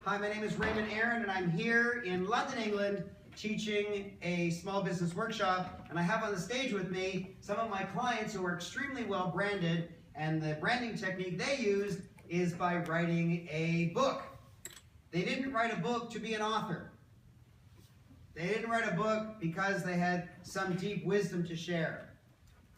Hi, my name is Raymond and I'm here in London, England, teaching a small business workshop, and I have on the stage with me some of my clients who are extremely well branded, and the branding technique they used is by writing a book. They didn't write a book to be an author. They didn't write a book because they had some deep wisdom to share.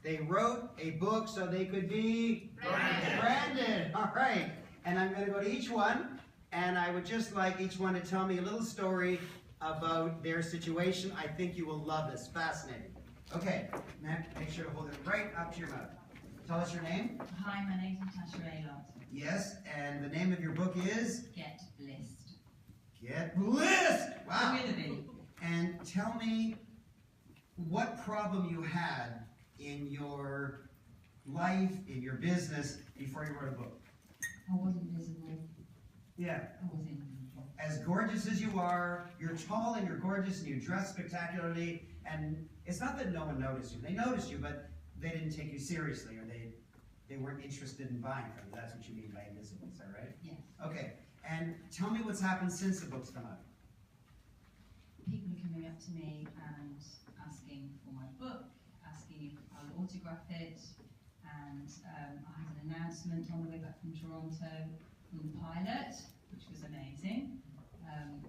They wrote a book so they could be branded. All right, and I'm going to go to each one. And I would just like each one to tell me a little story about their situation. I think you will love this. Fascinating. Okay, Matt, make sure to hold it right up to your mouth. Tell us your name. Hi, my name's Natasha Raymond. Yes, and the name of your book is? Get Blissed. Get Blissed! Wow. With a B. And tell me what problem you had in your life, in your business, before you wrote a book. I wasn't visible. Yeah. I was invisible. As gorgeous as you are, you're tall and you're gorgeous and you dress spectacularly, and it's not that no one noticed you. They noticed you, but they didn't take you seriously, or they weren't interested in buying from you. That's what you mean by invisible, is that right? Yes. Okay, and tell me what's happened since the book's come out. People are coming up to me and asking for my book, asking if I'll autograph it, and I had an announcement on the way back from Toronto from the pilot, which was amazing.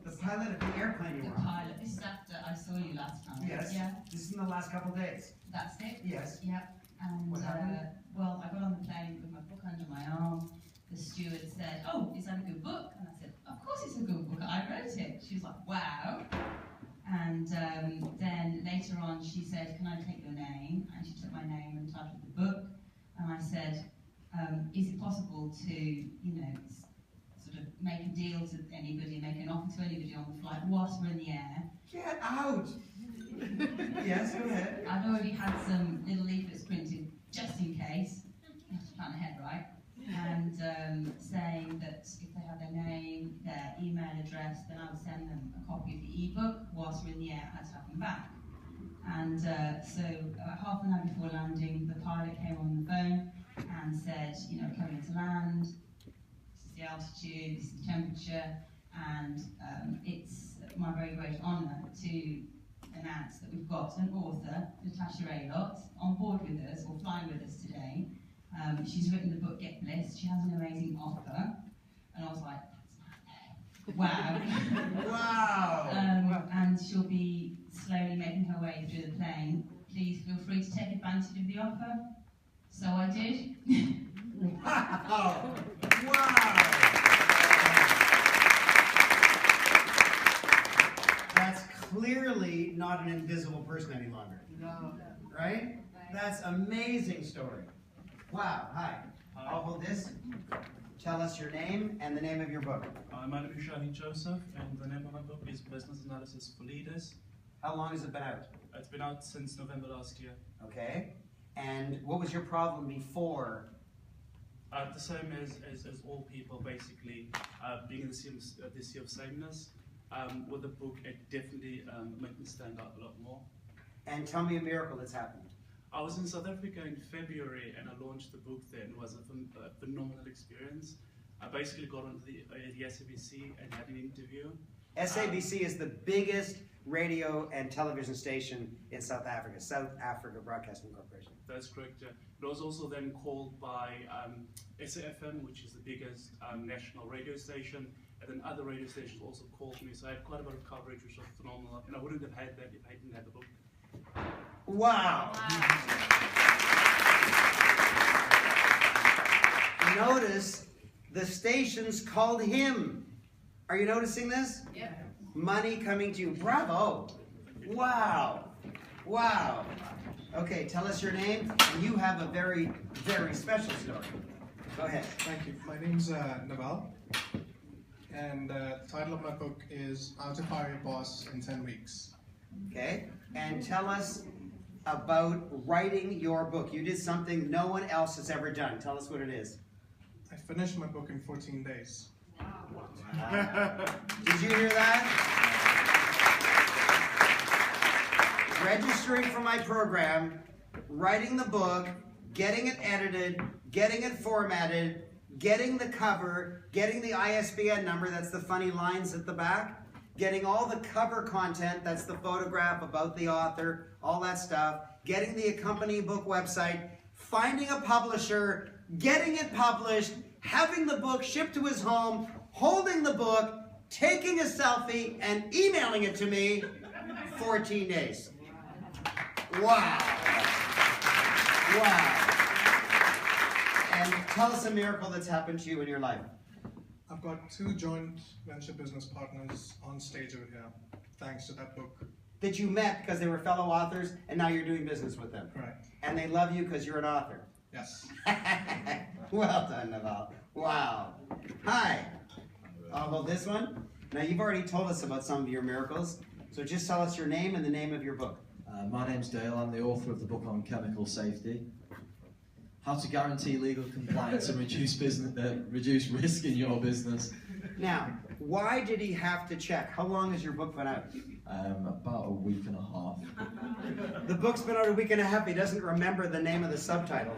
The pilot of the airplane you The were on. pilot. This is after I saw you last time. Yes. Yeah. This is in the last couple of days. That's it. Yes. Yep. And What happened? well, I got on the plane with my book under my arm. The steward said, "Oh, is that a good book?" And I said, "Of course it's a good book. I wrote it." She was like, "Wow." And then later on, she said, "Can I take your name?" And she took my name and title of the book. And I said, "Is it possible to, sort of make a deal to anybody, make an offer to anybody on the flight whilst we're in the air?" Get out! Yes, go ahead. I'd already had some little leaflets printed just in case. You have to plan ahead, right? And saying that if they had their name, their email address, then I would send them a copy of the ebook whilst we're in the air. I had to have them back. And so about half an hour before landing, the pilot came on the phone and said, "We're coming to land. This is the altitude, this is the temperature, and it's my very great honour to announce that we've got an author, Natasha Raymond, on board with us, or flying with us today. She's written the book Get Blissed. She has an amazing offer." And I was like, "That's my name. Wow." Wow. And she'll be slowly making her way through the plane. Please feel free to take advantage of the offer. So I did. Wow. Wow. That's clearly not an invisible person any longer. No. Right? That's an amazing story. Wow. Hi. I'll hold this. Tell us your name and the name of your book. My name is Shani Joseph, and the name of my book is Business Analysis for Leaders. How long has it been out? It's been out since November last year. Okay. And what was your problem before? The same as all people, basically, being in the sea of sameness. With the book, it definitely made me stand out a lot more. And tell me a miracle that's happened. I was in South Africa in February, and I launched the book then. It was a phenomenal experience. I basically got onto the SABC and had an interview. SABC is the biggest radio and television station in South Africa, South Africa Broadcasting Corporation. That's correct, yeah. It was also then called by SAFM, which is the biggest national radio station, and then other radio stations also called me. So I had quite a bit of coverage, which was phenomenal, and I wouldn't have had that if I didn't have the book. Wow. Notice the stations called him. Are you noticing this? Yeah. Money coming to you. Bravo. Wow. Wow. Okay, tell us your name, and you have a very, very special story. Go ahead. Thank you. My name's Naval, and the title of my book is How to Fire Your Boss in 10 Weeks. Okay, and tell us about writing your book. You did something no one else has ever done. Tell us what it is. I finished my book in 14 days. Did you hear that? Registering for my program, writing the book, getting it edited, getting it formatted, getting the cover, getting the ISBN number, that's the funny lines at the back, getting all the cover content, that's the photograph about the author, all that stuff, getting the accompanying book website, finding a publisher, getting it published, having the book shipped to his home, holding the book, taking a selfie, and emailing it to me 14 days. Wow. Wow. And tell us a miracle that's happened to you in your life. I've got 2 joint venture business partners on stage over here, thanks to that book. That you met because they were fellow authors, and now you're doing business with them. Correct. And they love you because you're an author. Yes. Well done, Naval. Wow. Hi. I'll hold this one. Now, you've already told us about some of your miracles, so just tell us your name and the name of your book. My name's Dale. I'm the author of the book on chemical safety. How to guarantee legal compliance and reduce risk in your business. Now, why did he have to check? How long has your book been out? About a week and a half. The book's been out a week and a half. He doesn't remember the name of the subtitle.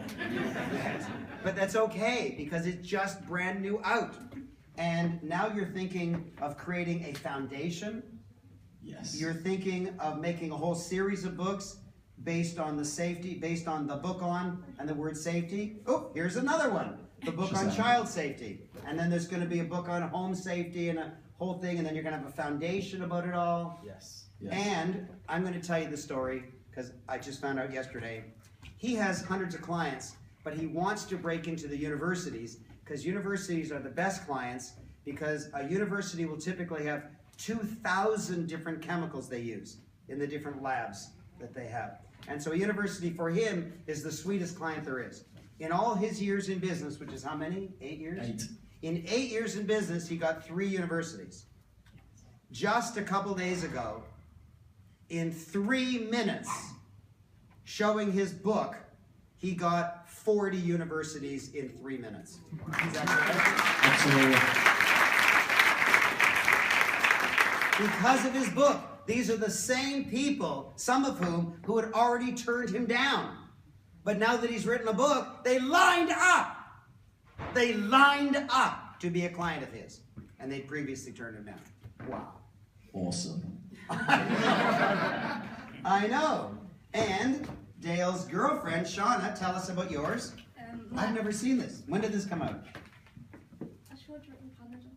But that's okay, because it's just brand new out. And now you're thinking of creating a foundation. Yes. You're thinking of making a whole series of books based on the safety, based on the book on and the word safety. Oh, here's another one. The book on child safety. And then there's going to be a book on home safety and a whole thing, and then you're going to have a foundation about it all. Yes. Yes. And I'm going to tell you the story, because I just found out yesterday. He has hundreds of clients, but he wants to break into the universities, because universities are the best clients, because a university will typically have 2,000 different chemicals they use in the different labs that they have. And so a university for him is the sweetest client there is. In all his years in business, which is how many? 8 years? 8. In 8 years in business, he got 3 universities. Just a couple days ago, in 3 minutes, showing his book, he got 40 universities in 3 minutes. Is that correct? Absolutely. Because of his book. These are the same people, some of whom, who had already turned him down. But now that he's written a book, they lined up. They lined up to be a client of his. And they'd previously turned him down. Wow. Awesome. I know. And Dale's girlfriend, Shauna, tell us about yours. I've never seen this. When did this come out? I showed you it in Canada.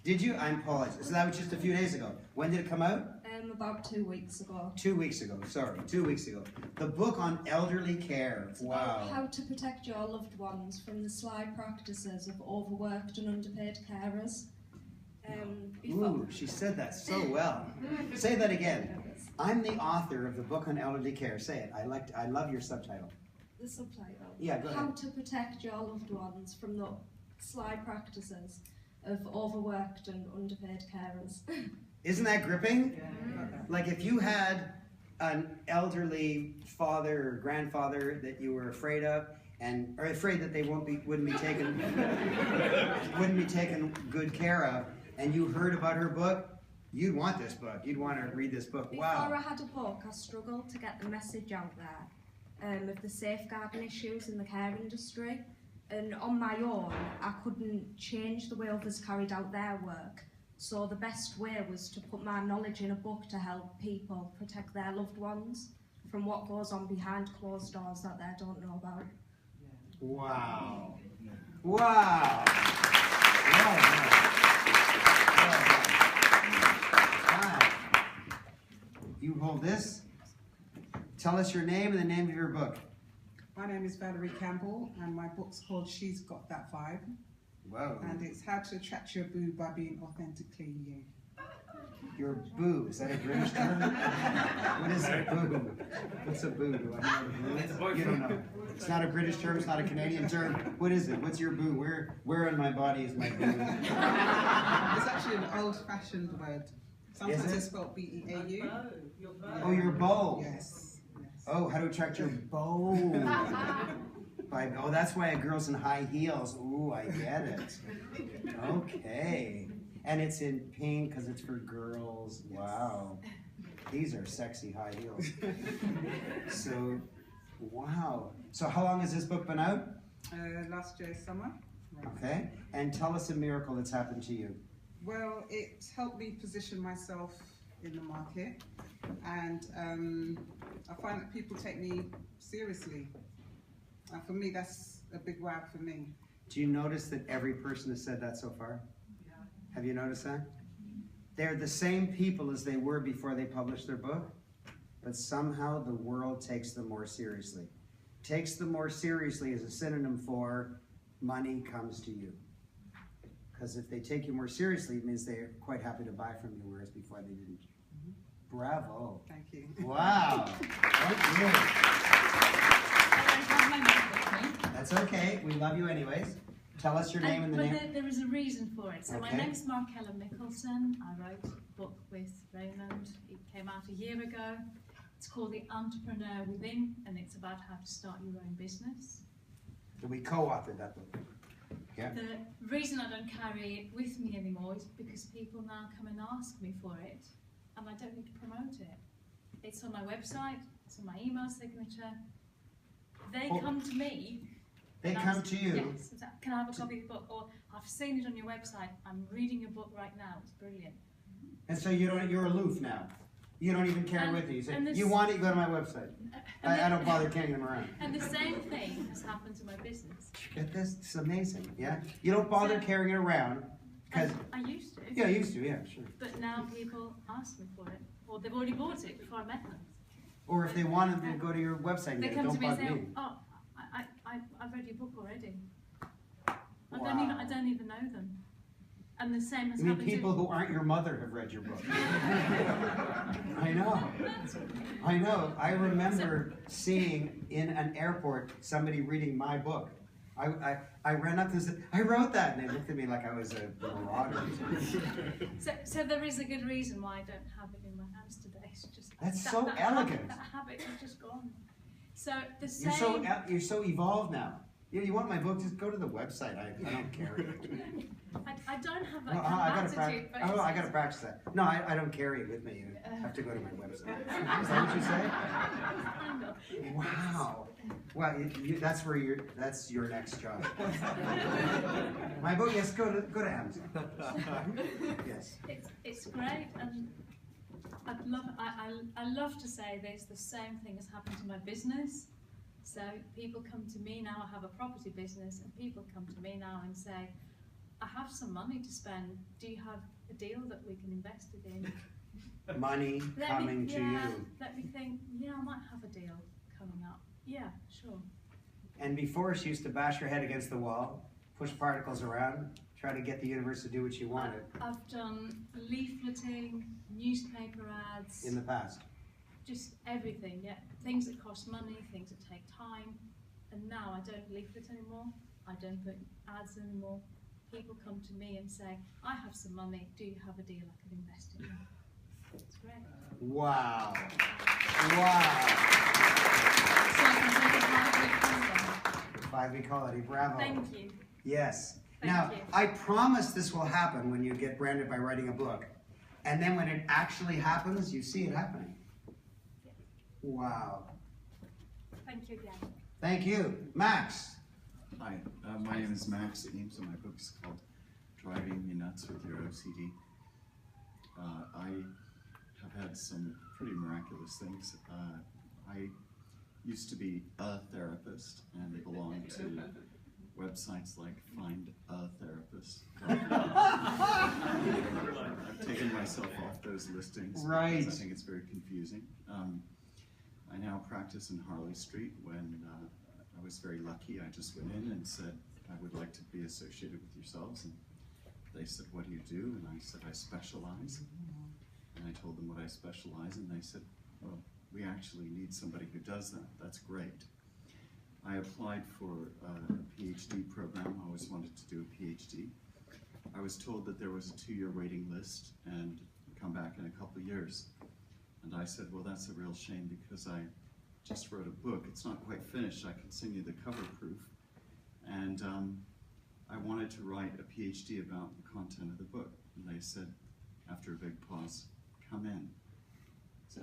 Did you? I apologize. So that was just a few days ago. When did it come out? About 2 weeks ago. 2 weeks ago. Sorry, 2 weeks ago. The book on elderly care. Wow. How to protect your loved ones from the sly practices of overworked and underpaid carers. Ooh, she said that so well. Say that again. I'm the author of the book on elderly care. Say it. I love your subtitle. The subtitle. Yeah, go ahead. How to protect your loved ones from the sly practices of overworked and underpaid carers. Isn't that gripping? Yeah. Like if you had an elderly father or grandfather that you were afraid of, or afraid that they wouldn't be taken good care of, and you heard about her book, you'd want this book. You'd want to read this book. Wow. Before I had a book, I struggled to get the message out there of the safeguarding issues in the care industry. And on my own, I couldn't change the way others carried out their work. So the best way was to put my knowledge in a book to help people protect their loved ones from what goes on behind closed doors that they don't know about. Wow. Wow. Well done. Wow. You hold this. Tell us your name and the name of your book. My name is Valerie Campbell, and my book's called She's Got That Vibe. Whoa. And it's how to attract your boo by being authentically you. Your boo, is that a British term? What is a boo? What's a boo? Do I know what a boo is? It's a boyfriend. You don't know. It's not a British term, it's not a Canadian term. What is it? What's your boo? Where in my body is my boo? It's actually an old-fashioned word. Sometimes Is it? it's spelled B-E-A-U. Oh, your bow. Yes. Oh, how to attract your bow. Oh, that's why a girl's in high heels. Ooh, I get it. Okay. And it's in pink because it's for girls. Wow. These are sexy high heels. So, wow. So how long has this book been out? Last year summer. Right. Okay? And tell us a miracle that's happened to you. Well, it helped me position myself in the market, and I find that people take me seriously. And for me, that's a big wow for me. Do you notice that every person has said that so far? Yeah. Have you noticed that? They're the same people as they were before they published their book, but somehow the world takes them more seriously. Takes them more seriously is a synonym for money comes to you. Because if they take you more seriously, it means they're quite happy to buy from you, whereas before they didn't. Bravo. Thank you. Wow. Thank you. I don't have my book with me. That's okay. We love you anyways. Tell us your name and the Well, name. there is a reason for it. So Okay. my name's Markella Mickelson. I wrote a book with Raymond. It came out a year ago. It's called The Entrepreneur Within, and it's about how to start your own business. We co-authored that book. Yeah. The reason I don't carry it with me anymore is because people now come and ask me for it, and I don't need to promote it. It's on my website, it's on my email signature. They Oh. come to me. They and come ask, to you. Yes, can I have a copy of the book? Or I've seen it on your website. I'm reading your book right now. It's brilliant. And so you're aloof now. You don't even carry And- with you. You say, and this- you want it, you go to my website. I don't bother carrying them around. And the same thing has happened to my business. Get this? It's amazing. Yeah. You don't bother So- carrying it around because I used to, yeah, you used to. Yeah, sure. but now people ask me for it, or they've already bought it before I met them. Or if they wanted to go to your website and They get it, come to don't me and bother say, me. "Oh, I've read your book already." I Wow. don't even know them. And the same has I mean, happened people to who aren't your mother have read your book. I know. I know. I remember seeing in an airport somebody reading my book. I ran up and said, I wrote that. And they looked at me like I was a marauder. So there is a good reason why I don't have it in my hands today. It's just That's so elegant. That habit has just gone. So the You're same. you're so evolved now. You want my book? Just go to the website. I don't carry it. I don't have that Well, kind I of gotta attitude. practice. Oh, I gotta practice that. No, I don't carry it with me. I have to go to my website. Is that what you say? Kind of. Wow. Well, that's where that's your next job. My book. Yes, go to Amazon. Yes. It's great, and I love to say this. The same thing has happened to my business. So people come to me now. I have a property business, and people come to me now and say, "I have some money to spend. Do you have a deal that we can invest it in?" Money coming to you. Let me think. Yeah, I might have a deal coming up. Yeah, sure. And before, she used to bash her head against the wall, push particles around, try to get the universe to do what she wanted I've done leafleting, newspaper ads. in the past. Just everything, yeah. Things that cost money, things that take time. And now I don't leaflet anymore. I don't put ads anymore. People come to me and say, I have some money. Do you have a deal I could invest in? It's great. Wow. Wow. So I can take a 5-week holiday. 5-week holiday. Bravo. Thank you. Yes. Thank Now, you. I promise this will happen when you get branded by writing a book. And then when it actually happens, you see it happening. Wow. Thank you again. Thank you. Max. Hi, my name is Max Eames, and my book is called Driving Me Nuts with Your OCD. I have had some pretty miraculous things. I used to be a therapist and belonged to websites like Find a Therapist. I've taken myself off those listings Right. because I think it's very confusing. I now practice in Harley Street. When I was very lucky, I just went in and said, I would like to be associated with yourselves. And they said, what do you do? And I said, I specialize. And I told them what I specialize, and they said, well, we actually need somebody who does that. That's great. I applied for a PhD program. I always wanted to do a PhD. I was told that there was a 2-year waiting list and come back in a couple of years. And I said, well, that's a real shame because I just wrote a book. It's not quite finished. I can send you the cover proof. And I wanted to write a PhD about the content of the book. And they said, after a big pause, come in.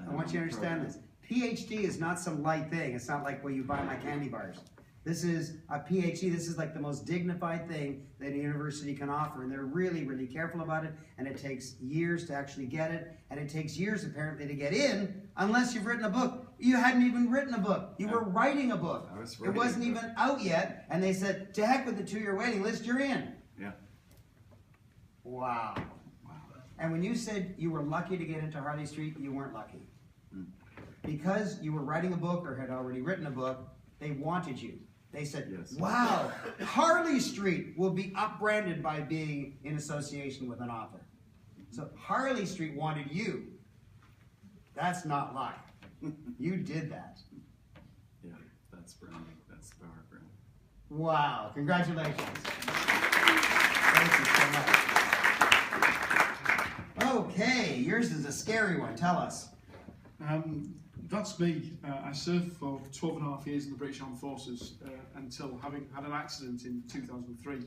I want you to understand this. PhD is not some light thing. It's not like where you buy my candy bars. This is a PhD. This is like the most dignified thing that a university can offer. And they're really, really careful about it. And it takes years to actually get it. And it takes years, apparently, to get in, unless you've written a book. You hadn't even written a book. You were writing a book. It wasn't even out yet. And they said, to heck with the 2-year waiting list, you're in. Yeah. Wow. And when you said you were lucky to get into Harley Street, you weren't lucky. Because you were writing a book or had already written a book, they wanted you. They said, Yes. wow, Harley Street will be up-branded by being in association with an author. So Harley Street wanted you. That's not luck. You did that. Yeah, that's branding. That's the power of branding. Wow, congratulations. Thank you so much. Okay, yours is a scary one. Tell us. That's me. I served for 12 and a half years in the British Armed Forces until having had an accident in 2003.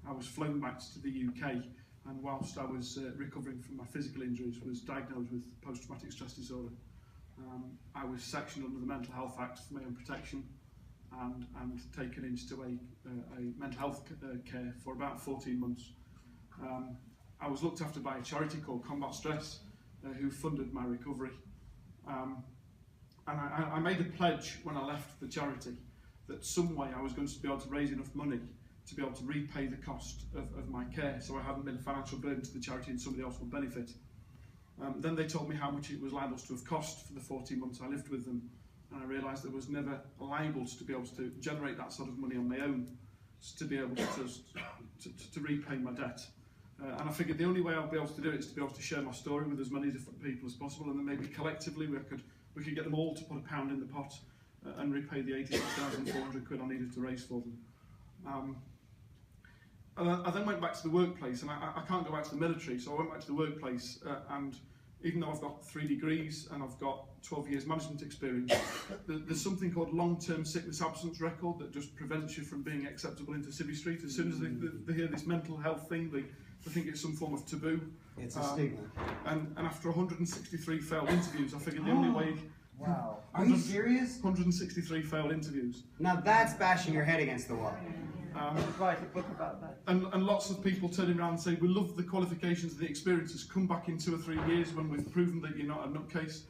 I was flown back to the UK, and whilst I was recovering from my physical injuries, was diagnosed with post-traumatic stress disorder. I was sectioned under the Mental Health Act for my own protection and taken into a mental health care for about 14 months. I was looked after by a charity called Combat Stress, who funded my recovery. And I made a pledge when I left the charity that some way I was going to be able to raise enough money to be able to repay the cost of my care, so I hadn't been a financial burden to the charity and somebody else would benefit. Then they told me how much it was liable to have cost for the 14 months I lived with them, and I realised I was never liable to be able to generate that sort of money on my own to be able to repay my debt. And I figured the only way I'll be able to do it is to be able to share my story with as many different people as possible, and then maybe collectively we could get them all to put a pound in the pot and repay the 86,400 quid I needed to raise for them. I then went back to the workplace, and I can't go back to the military, so I went back to the workplace, and even though I've got 3 degrees and I've got 12 years management experience, there's something called long-term sickness absence record that just prevents you from being acceptable into Civvy Street. As soon as they hear this mental health thing, they think it's some form of taboo. It's a stigma. And after 163 failed interviews, I figured the only way... Wow. Are you serious? 163 failed interviews. Now that's bashing your head against the wall. Write a book about that. And lots of people turning around and saying, we love the qualifications and the experiences, come back in 2 or 3 years when we've proven that you're not a nutcase.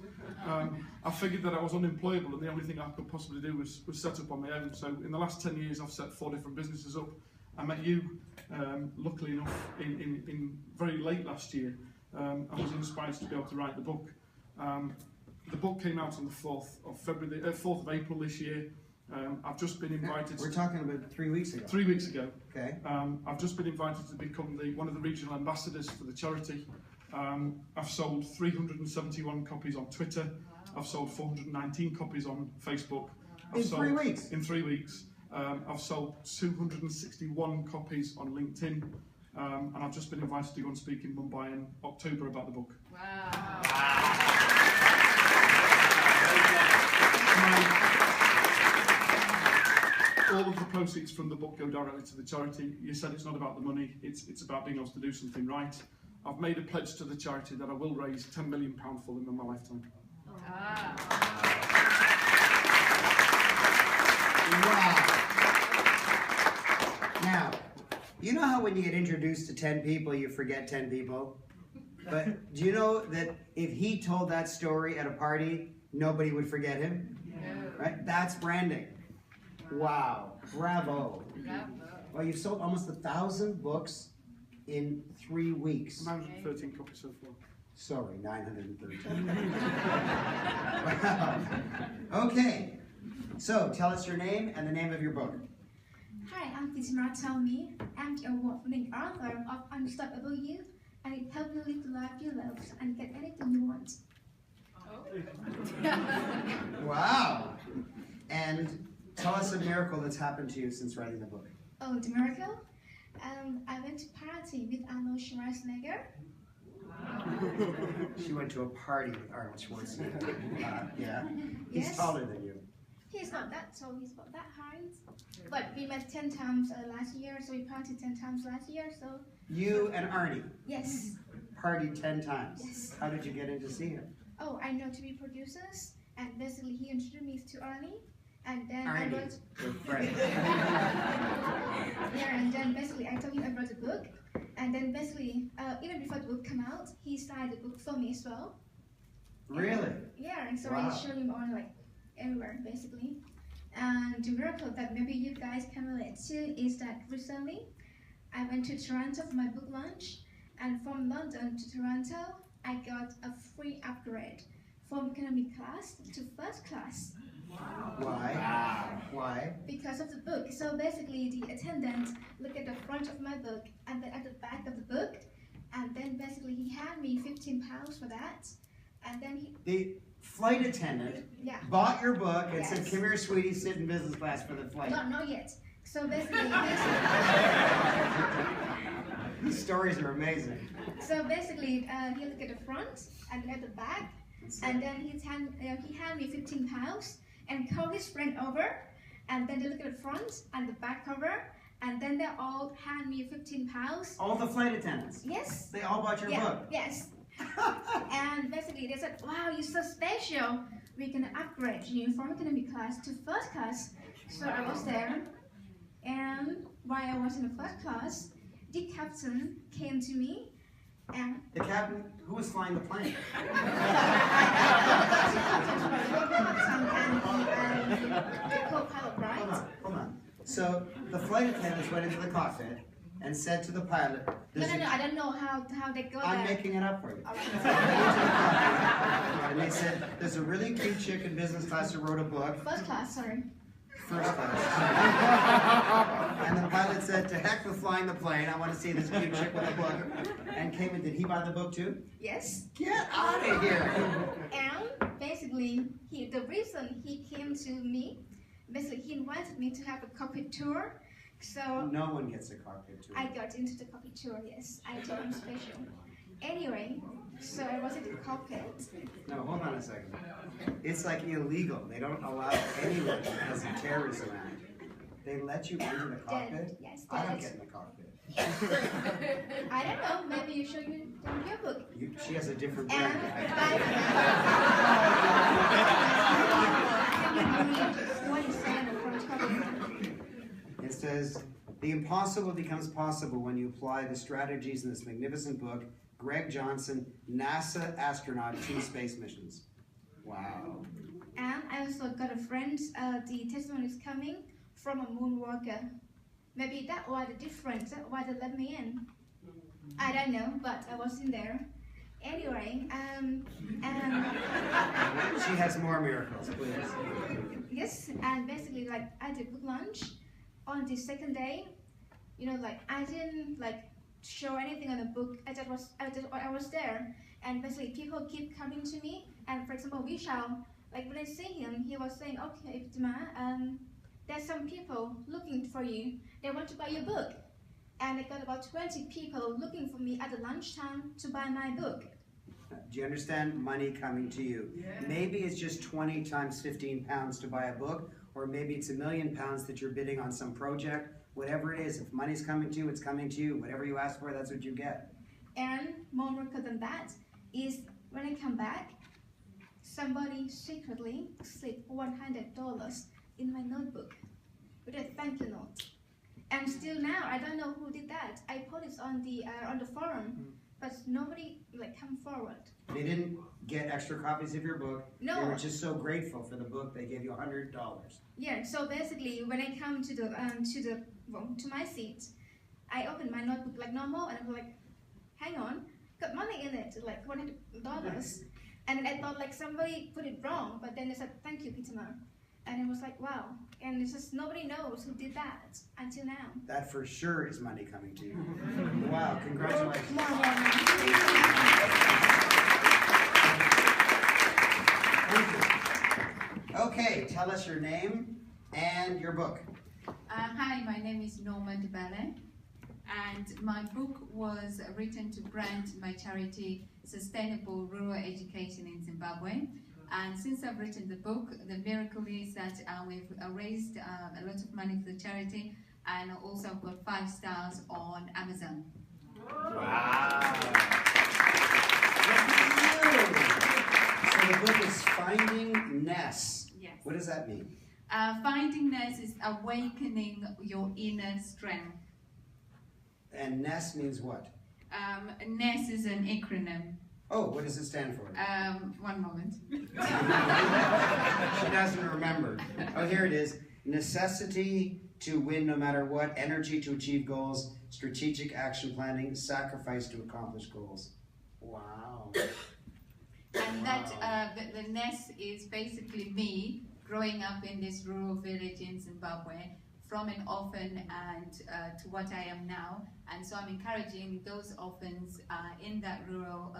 I figured that I was unemployable, and the only thing I could possibly do was set up on my own. So in the last 10 years I've set 4 different businesses up. I met you, luckily enough, in very late last year. I was inspired to be able to write the book. The book came out on the 4th of April this year. I've just been invited. We're talking about 3 weeks ago. 3 weeks ago. Okay. I've just been invited to become one of the regional ambassadors for the charity. I've sold 371 copies on Twitter. I've sold 419 copies on Facebook. In 3 weeks? In 3 weeks. I've sold 261 copies on LinkedIn. And I've just been invited to go and speak in Mumbai in October about the book. All of the proceeds from the book go directly to the charity. You said it's not about the money, it's about being able to do something right. I've made a pledge to the charity that I will raise £10 million for them in my lifetime. Wow. Now, you know how when you get introduced to 10 people, you forget 10 people? But do you know that if he told that story at a party, nobody would forget him? Right? That's branding. Wow. Bravo. Well, you've sold almost 1,000 books in 3 weeks. 913 copies so far. Sorry, 913. Wow. Okay. So, tell us your name and the name of your book. Hi, I'm Tismara Talmi. I'm the award-winning author of Unstoppable You, and it helps you live the life you love and get anything you want. Wow. And tell us a miracle that's happened to you since writing the book. Oh, the miracle? I went to party with Arnold Schwarzenegger. She went to a party with Arnold Schwarzenegger. Yeah. Yes. He's taller than you. He's not that tall, he's about that height. But we met 10 times last year, so we partied 10 times last year, so... You and Arnie Yes. partied 10 times. Yes. How did you get in to see him? Oh, I know TV producers, and basically he introduced me to Arnie, And then Alrighty. I wrote. Right. Yeah, and then basically I told him I wrote a book, and then basically even before the book came out, he started the book for me as well. Really? Yeah, and so Wow. I showed him on like everywhere basically. And the miracle that maybe you guys can relate to is that recently I went to Toronto for my book launch, and from London to Toronto I got a free upgrade from economy class to first class. Why? Why? Because of the book. So basically the attendant looked at the front of my book and then at the back of the book, and then basically he handed me £15 for that, and then The flight attendant yeah. bought your book and Yes. said, "Come here, sweetie, sit in business class for the flight." Not yet. So basically These stories are amazing. so basically he looked at the front and at the back, and then he handed me £15 and called his friend over, and then they look at the front and the back cover, and then they all hand me £15. All the flight attendants. Yes. They all bought your book. Yes. And basically they said, "Wow, you're so special. We're gonna upgrade you from economy class to first class." So I was there, and while I was in the first class, the captain came to me, and The captain, who was flying the plane? co-pilot, right? Hold on. So the flight attendants went into the cockpit and said to the pilot, No, "There's no, a- I don't know how they go I'm there. making it up for you." All right. And they said, "There's a really cute chick in business class who wrote a book, First class, sorry. first class." And the pilot said, "To heck with flying the plane, I want to see this cute chick with a book." And came in, did he buy the book too? Yes. Get out of here! And basically, the reason he came to me, basically he invited me to have a cockpit tour. So No one gets a cockpit tour. I got into the cockpit tour, yes. I did, I'm special. Anyway, so I was in the cockpit. No, hold on a second. It's like illegal. They don't allow anyone who has a terrorism act. They let you into the cockpit? Yes, I don't yes. get in the cockpit. I don't know, maybe you should in your book. She has a different And brain. what you say on the front cover. It says, "The impossible becomes possible when you apply the strategies in this magnificent book, Greg Johnson, NASA astronaut, 2 space missions." Wow. And I also got a friend, the testimony is coming from a moonwalker. Maybe that was the difference, that's why they let me in. I don't know, but I was in there. Anyway, She has more miracles, please. yes, and basically like I did book launch on the second day. You know, like I didn't like show anything on the book. I was there, and basically people keep coming to me. And for example, Vishal, like when I see him, he was saying, "Okay, Fatima, there's some people looking for you. They want to buy your book." And I got about 20 people looking for me at the lunchtime to buy my book. Do you understand? Money coming to you. Maybe it's just 20 times £15 to buy a book, or maybe it's £1 million that you're bidding on some project. Whatever it is, if money's coming to you, it's coming to you. Whatever you ask for, that's what you get. And more miracle than that is when I come back, somebody secretly slipped $100 in my notebook with a thank you note. And still now, I don't know who did that. I put it on the forum, but nobody like come forward. They didn't get extra copies of your book. No. They were just so grateful for the book, they gave you $100. Yeah. So basically, when I come to my seat, I opened my notebook like normal, and I was like, "Hang on, got money in it, like $100." And then I thought like somebody put it wrong, but then they said, "Thank you, Fatima." And it was like, wow. And it's just nobody knows who did that until now. That for sure is money coming to you. Wow, congratulations. Thank you. Okay, tell us your name and your book. Hi, my name is Norma Debele, and my book was written to grant my charity Sustainable Rural Education in Zimbabwe. And since I've written the book, the miracle is that we've raised a lot of money for the charity, and also I've got 5 stars on Amazon. Wow. So the book is Finding Ness. Yes. What does that mean? Finding Ness is awakening your inner strength. And NESS means what? Ness is an acronym. Oh, what does it stand for? One moment. She doesn't remember. Oh, here it is. Necessity to win no matter what, energy to achieve goals, strategic action planning, sacrifice to accomplish goals. Wow. And that the Ness is basically me growing up in this rural village in Zimbabwe, from an orphan and to what I am now. And so I'm encouraging those orphans in that rural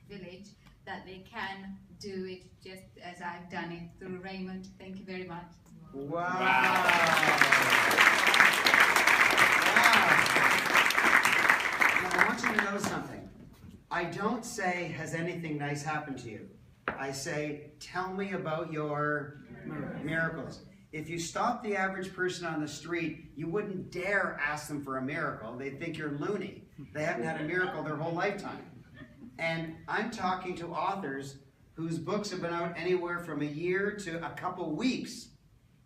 village that they can do it just as I've done it through Raymond. Thank you very much. Wow. Wow. Now, I want you to know something. I don't say, has anything nice happened to you? I say, tell me about your miracles. If you stop the average person on the street, you wouldn't dare ask them for a miracle. They'd think you're loony. They haven't had a miracle their whole lifetime. And I'm talking to authors whose books have been out anywhere from a year to a couple weeks.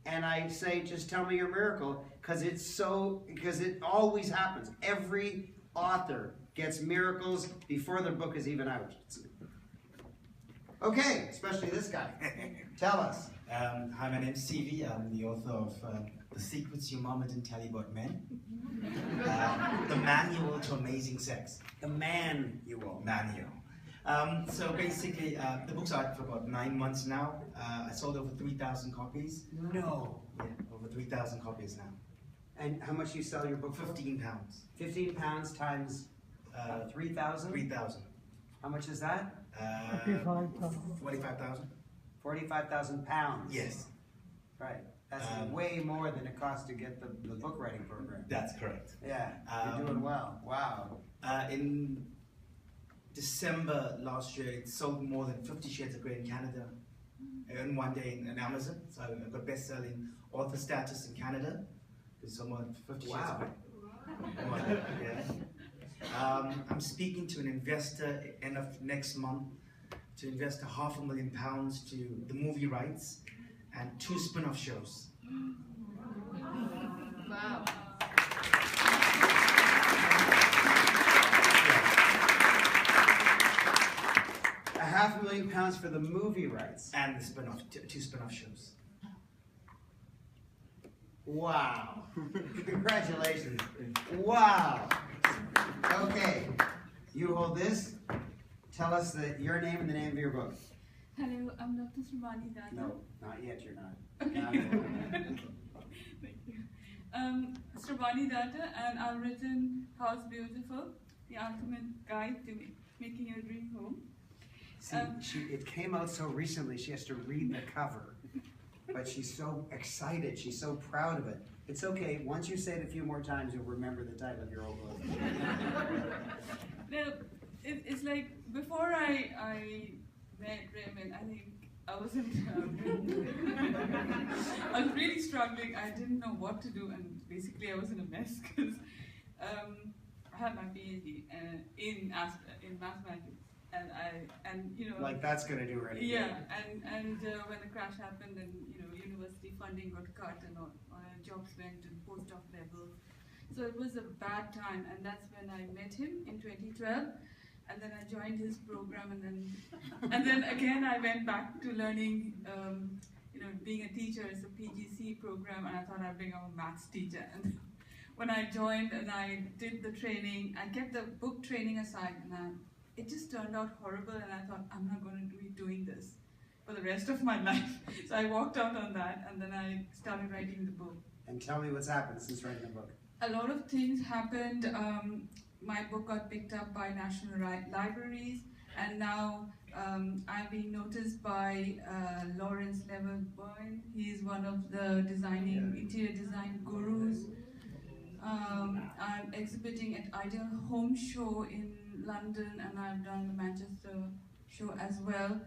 And I say, just tell me your miracle, because it always happens. Every author gets miracles before their book is even out. Okay, especially this guy. Tell us. Hi, my name's CV. I'm the author of The Secrets Your Mama Didn't Tell You About Men. The Manual to Amazing Sex. The Manual. So basically, the book's out for about 9 months now. I sold over 3,000 copies. No. Yeah, over 3,000 copies now. And how much you sell your book for? £15. £15 times 3,000? 3,000. How much is that? 45,000. 45,000 pounds. Yes. Right. That's way more than it costs to get the book writing program. That's correct. Yeah, you're doing well. Wow. In December last year, it sold more than 50 Shades of Grey in Canada in one day in Amazon. So I got best-selling author status in Canada. There's someone 50 Shades of Grey. Yeah. I'm speaking to an investor end of next month to invest £500,000 to the movie rights and 2 spin-off shows. Wow. £500,000 for the movie rights. And the spin-off, 2 spin-off shows. Wow. Congratulations. Wow. Okay. You hold this. Tell us your name and the name of your book. Hello, I'm Dr. Srabani Dada. No, not yet, you're not. Okay. Thank you. Srabani Dada, and I've written House Beautiful, the ultimate guide to making your dream home. See, it came out so recently, she has to read the cover. But she's so excited, she's so proud of it. It's okay, once you say it a few more times, you'll remember the title of your old book. Now, it's like, before I met Raymond, I think I wasn't, I was really struggling. I didn't know what to do, and basically I was in a mess, because I had my PhD in mathematics. And you know, like that's gonna do right. Yeah, and when the crash happened, and you know, university funding got cut, and all jobs went to postdoc level, so it was a bad time. And that's when I met him in 2012, and then I joined his program, and then again I went back to learning, you know, being a teacher. It's a PGC program, and I thought I'd become a maths teacher. And when I joined and I did the training, I kept the book training aside, and it just turned out horrible, and I thought, I'm not going to be doing this for the rest of my life. So I walked out on that, and then I started writing the book. And tell me what's happened since writing the book. A lot of things happened. My book got picked up by national libraries, and now I'm being noticed by Lawrence Leverboyne. He's one of the interior design gurus. I'm exhibiting at Ideal Home Show in London, and I've done the Manchester show as well.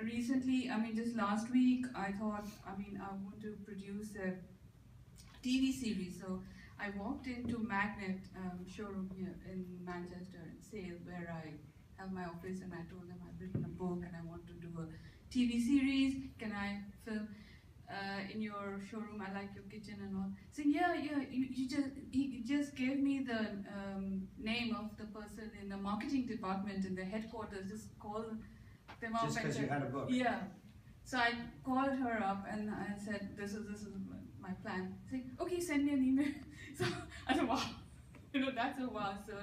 Recently, just last week, I thought, I want to produce a TV series. So I walked into Magnet showroom here in Manchester in Sale, where I have my office, and I told them I've written a book and I want to do a TV series. Can I film? in your showroom. I like your kitchen and all. Saying, yeah, you just gave me the name of the person in the marketing department in the headquarters. Just call them up. Just because you had a book. Yeah. So I called her up and I said, this is my plan. Saying, okay, send me an email. So I said, wow, that's a wow. So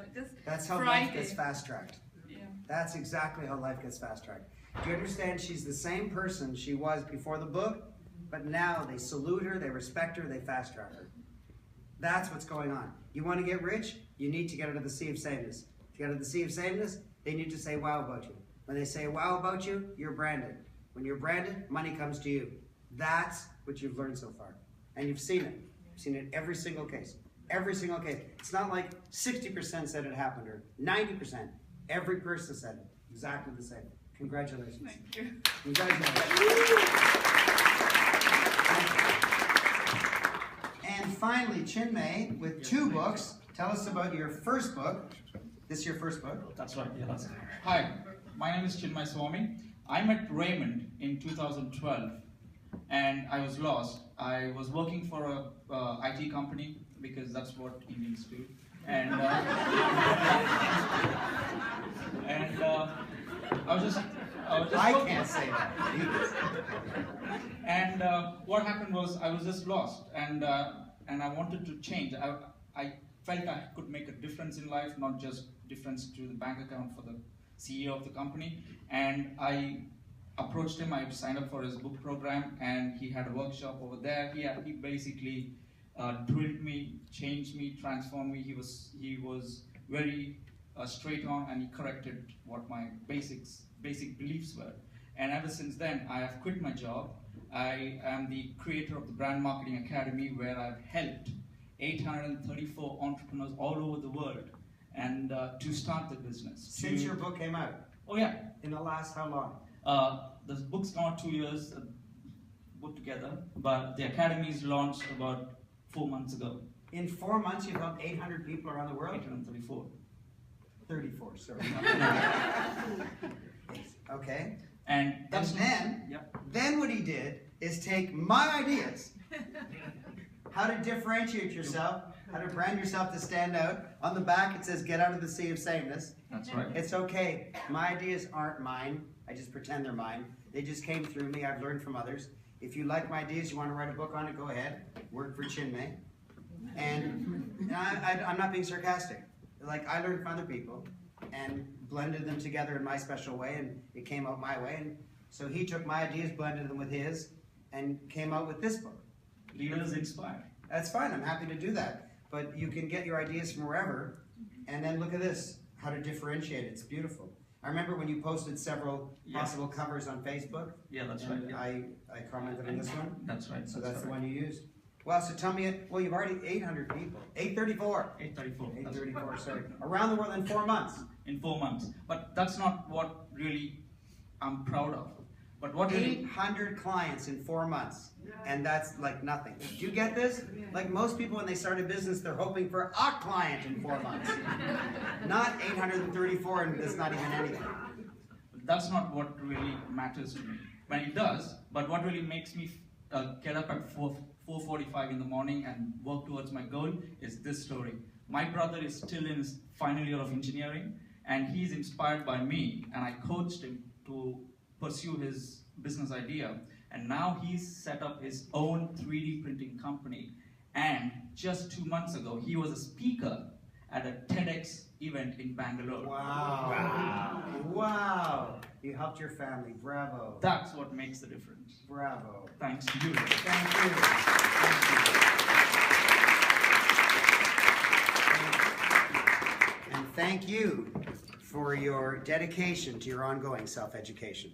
that's how Friday. life gets fast-tracked. Yeah. That's exactly how life gets fast-tracked. Do you understand? She's the same person she was before the book, but now they salute her, they respect her, they fast-track her. That's what's going on. You want to get rich? You need to get out of the sea of sameness. To get out of the sea of sameness, they need to say wow about you. When they say wow about you, you're branded. When you're branded, money comes to you. That's what you've learned so far. And you've seen it. You've seen it every single case. Every single case. It's not like 60% said it happened or 90%. Every person said it. Exactly the same. Congratulations. Thank you. Congratulations. And finally, Chinmay, with 2 books, tell us about your first book. This is your first book? That's right, yeah, that's it. Hi, my name is Chinmay Swami. I met Raymond in 2012 and I was lost. I was working for a IT company because that's what Indians do. And, I was just I can't say that. And what happened was I was just lost and I wanted to change. I felt I could make a difference in life, not just difference to the bank account for the CEO of the company. And I approached him, I signed up for his book program and he had a workshop over there. He basically drilled me, changed me, transformed me. He was very straight on and he corrected what my basic beliefs were. And ever since then, I have quit my job. I am the creator of the Brand Marketing Academy where I've helped 834 entrepreneurs all over the world and to start the business. Since your book came out? Oh yeah. In the last how long? The book's come out 2 years put together, but the Academy's launched about 4 months ago. In 4 months you've helped 800 people around the world? 834. 34, sorry. Okay. And then what he did is take my ideas, how to differentiate yourself, how to brand yourself to stand out. On the back it says, get out of the sea of sameness. That's right. It's okay. My ideas aren't mine. I just pretend they're mine. They just came through me. I've learned from others. If you like my ideas, you want to write a book on it, go ahead. Work for Chinmay. And I'm not being sarcastic. Like, I learned from other people and blended them together in my special way, and it came out my way. And so he took my ideas, blended them with his, and came out with this book. Leaders Inspired. That's fine. I'm happy to do that. But you can get your ideas from wherever, and then look at this, how to differentiate it. It's beautiful. I remember when you posted several possible covers on Facebook. Yeah, that's right. Yeah. I commented on this one. That's right. So that's the one you used. Well, so tell me, well, you've already 800 people. 834. 834, sorry. Around the world in 4 months. In 4 months. But that's not what really I'm proud of. But what 800 clients in 4 months. And that's like nothing. Do you get this? Like most people when they start a business, they're hoping for a client in 4 months. Not 834 and it's not even anything. That's not what really matters to me. When it does, but what really makes me get up at 4:45 in the morning and work towards my goal is this story. My brother is still in his final year of engineering and he's inspired by me and I coached him to pursue his business idea. And now he's set up his own 3D printing company. And just 2 months ago, he was a speaker at a TEDx event in Bangalore. Wow. Wow. You helped your family. Bravo. That's what makes the difference. Bravo. Thanks to you. Thank you. And thank you for your dedication to your ongoing self-education.